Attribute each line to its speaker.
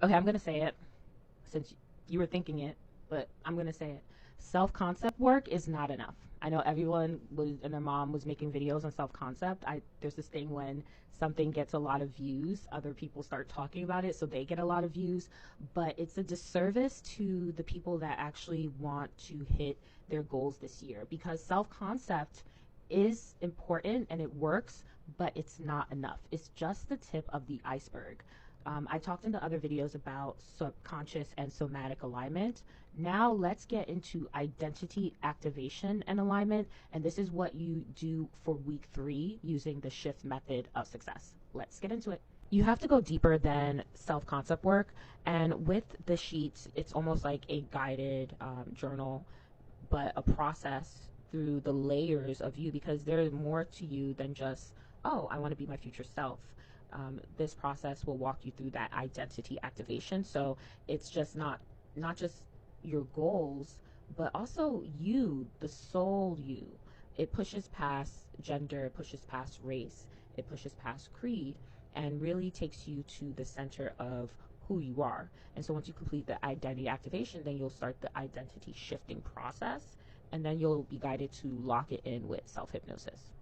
Speaker 1: Okay, I'm going to say it since you were thinking it, but I'm going to say it. Self concept work is not enough. I know everyone was and their mom was making videos on self concept. I There's this thing when something gets a lot of views, other people start talking about it, so they get a lot of views. But it's a disservice to the people that actually want to hit their goals this year, because self concept is important and it works, but it's not enough. It's just the tip of the iceberg. I talked in the other videos about subconscious and somatic alignment. Now let's get into identity activation and alignment. And this is what you do for week 3 using the shift method of success. Let's get into it. You have to go deeper than self concept work. And with the sheets, it's almost like a guided journal, but a process through the layers of you, because there's more to you than just, oh, I want to be my future self. This process will walk you through that identity activation. So it's just not just your goals, but also you, the soul you. It pushes past gender, it pushes past race, it pushes past creed, and really takes you to the center of who you are. And so once you complete the identity activation, then you'll start the identity shifting process, and then you'll be guided to lock it in with self hypnosis.